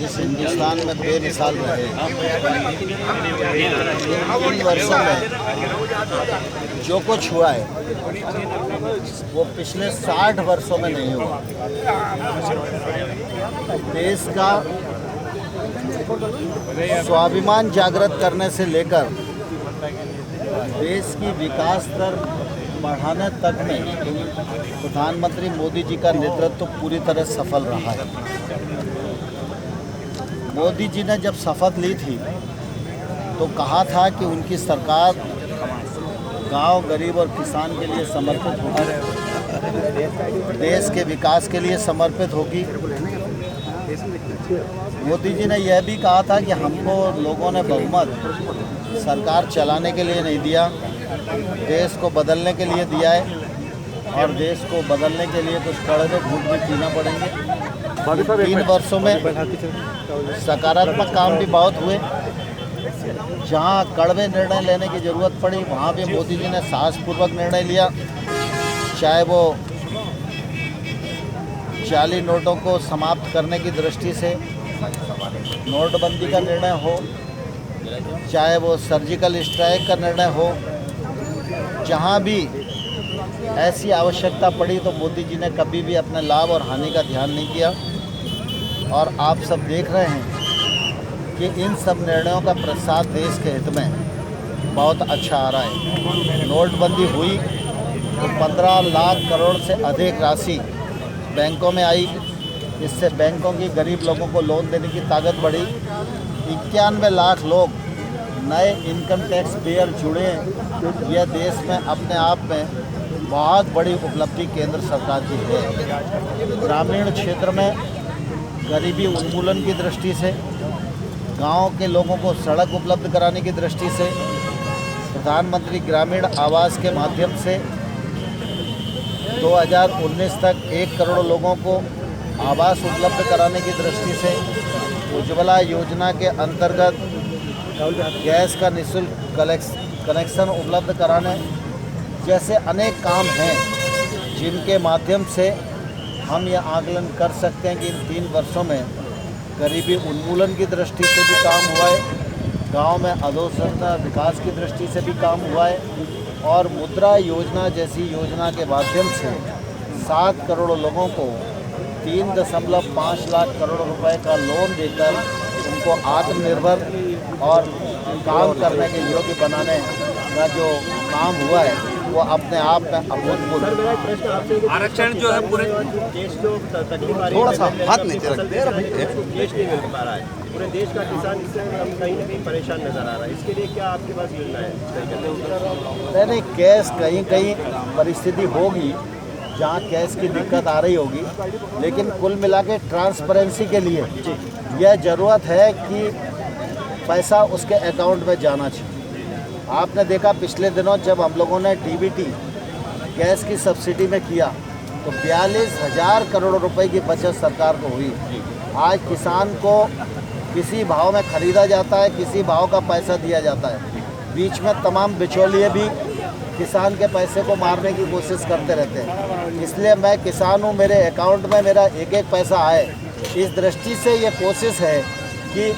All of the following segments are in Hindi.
इस हिंदुस्तान में बेमिसाल रहे। इन वर्षों में जो कुछ हुआ है वो पिछले 60 वर्षों में नहीं हुआ। देश का स्वाभिमान जागृत करने से लेकर देश की विकास दर बढ़ाने तक में प्रधानमंत्री मोदी जी का नेतृत्व पूरी तरह सफल रहा है। मोदी जी ने जब शपथ ली थी तो कहा था कि उनकी सरकार गांव, गरीब और किसान के लिए समर्पित होगी, देश के विकास के लिए समर्पित होगी। मोदी जी ने यह भी कहा था कि हमको लोगों ने बहुमत सरकार चलाने के लिए नहीं दिया, देश को बदलने के लिए दिया है, और देश को बदलने के लिए कुछ कड़वे घूंट भी पीना पड़ेंगे। 3 वर्षों में सकारात्मक काम भी बहुत हुए। जहां कड़वे निर्णय लेने की ज़रूरत पड़ी वहां भी मोदी जी ने साहसपूर्वक निर्णय लिया। चाहे वो जाली नोटों को समाप्त करने की दृष्टि से नोटबंदी का निर्णय हो, चाहे वो सर्जिकल स्ट्राइक का निर्णय हो, जहां भी ऐसी आवश्यकता पड़ी तो मोदी जी ने कभी भी अपने लाभ और हानि का ध्यान नहीं किया। और आप सब देख रहे हैं कि इन सब निर्णयों का प्रसाद देश के हित में बहुत अच्छा आ रहा है। नोटबंदी हुई तो 15 लाख करोड़ से अधिक राशि बैंकों में आई। इससे बैंकों की गरीब लोगों को लोन देने की ताकत बढ़ी। 91 लाख लोग नए इनकम टैक्स पेयर जुड़े। यह देश में अपने आप में बहुत बड़ी उपलब्धि केंद्र सरकार की है। ग्रामीण क्षेत्र में गरीबी उन्मूलन की दृष्टि से, गांव के लोगों को सड़क उपलब्ध कराने की दृष्टि से, प्रधानमंत्री ग्रामीण आवास के माध्यम से 2019 तक 1 करोड़ लोगों को आवास उपलब्ध कराने की दृष्टि से, उज्ज्वला योजना के अंतर्गत गैस का निःशुल्क कनेक्शन उपलब्ध कराने जैसे अनेक काम हैं जिनके माध्यम से हम यह आकलन कर सकते हैं कि इन 3 वर्षों में गरीबी उन्मूलन की दृष्टि से भी काम हुआ है, गांव में अधोसंरचना विकास की दृष्टि से भी काम हुआ है, और मुद्रा योजना जैसी योजना के माध्यम से 7 करोड़ लोगों को 3.5 लाख करोड़ रुपए का लोन देकर उनको आत्मनिर्भर और काम करने के योग्य बनाने का जो काम हुआ है वो अपने आप में अभूतपूर्व। आरक्षण जो है पूरे देश को तकलीफ आ रही है, थोड़ा सा हाथ नीचे रख दे। देश नहीं मिल पा रहा है, पूरे देश का किसान इससे कहीं ना कहीं परेशान नजर आ रहा है। इसके लिए क्या आपके पास योजना है? नहीं, कैश कहीं कहीं परिस्थिति होगी जहाँ कैश की दिक्कत आ रही होगी, लेकिन कुल मिला के ट्रांसपेरेंसी के लिए यह ज़रूरत है कि पैसा उसके अकाउंट में जाना चाहिए। आपने देखा पिछले दिनों जब हम लोगों ने डीबीटी गैस की सब्सिडी में किया तो 42,000 करोड़ रुपए की बचत सरकार को हुई। आज किसान को किसी भाव में ख़रीदा जाता है, किसी भाव का पैसा दिया जाता है। बीच में तमाम बिचौलिए भी किसान के पैसे को मारने की कोशिश करते रहते हैं। इसलिए मैं किसान हूँ, मेरे अकाउंट में मेरा एक पैसा आए। इस दृष्टि से ये कोशिश है कि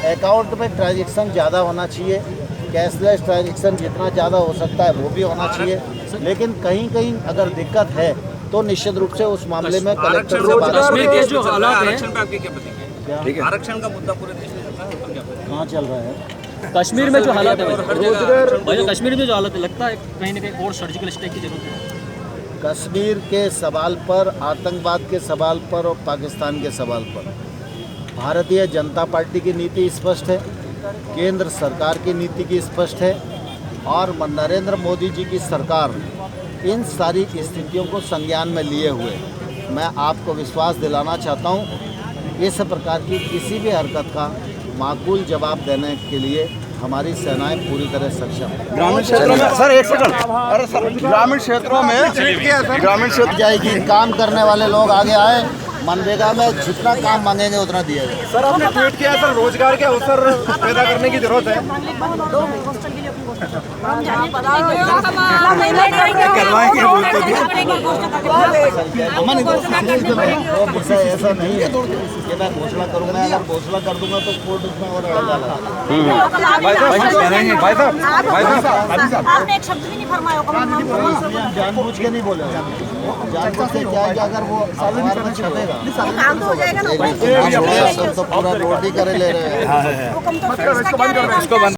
अकाउंट में ट्रांजैक्शन ज़्यादा होना चाहिए, कैशलेस ट्रांजैक्शन जितना ज़्यादा हो सकता है वो भी होना चाहिए। लेकिन कहीं कहीं अगर दिक्कत है तो निश्चित रूप से उस मामले में कलेक्टर से बात। कश्मीर के जो हालात हैं, आरक्षण पे आपकी क्या प्रतिक्रिया? आरक्षण का मुद्दा पूरे देश में चल रहा है, कहाँ चल रहा है? कश्मीर में जो हालात है, रोजगार कश्मीर में जो हालत है, लगता है कहीं ना कहीं और सर्जिकल स्ट्राइक की जरूरत है। कश्मीर के सवाल पर, आतंकवाद के सवाल पर और पाकिस्तान के सवाल पर भारतीय जनता पार्टी की नीति स्पष्ट है, केंद्र सरकार की नीति की स्पष्ट है, और नरेंद्र मोदी जी की सरकार इन सारी स्थितियों को संज्ञान में लिए हुए मैं आपको विश्वास दिलाना चाहता हूँ। इस प्रकार की किसी भी हरकत का माकूल जवाब देने के लिए हमारी सेनाएं पूरी तरह सक्षम है। ग्रामीण क्षेत्रों में सर, एक सेकंड, अरे सर, ग्रामीण क्षेत्रों में ग्रामीण क्षेत्र जाएगी, काम करने वाले लोग आगे आए, मनरेगा में जितना काम मांगेंगे उतना दिया जाएगा। सर आपने ट्वीट किया सर, रोजगार के अवसर पैदा करने की जरूरत है। वो विषय ऐसा नहीं है कि मैं घोषणा करूंगा, अगर घोषणा कर दूंगा तो कोर्ट उसमें और अड़ेगा। आपने एक शब्द भी नहीं फरमाया होगा। जानबूझ के नहीं बोले, जानबूझ के क्या कि अगर वो अखबार में छपेगा काम तो हो जाएगा ना। तो पूरा रोटी करे ले रहे हैं। हुक्म तो फिर इसका क्या रहेगा?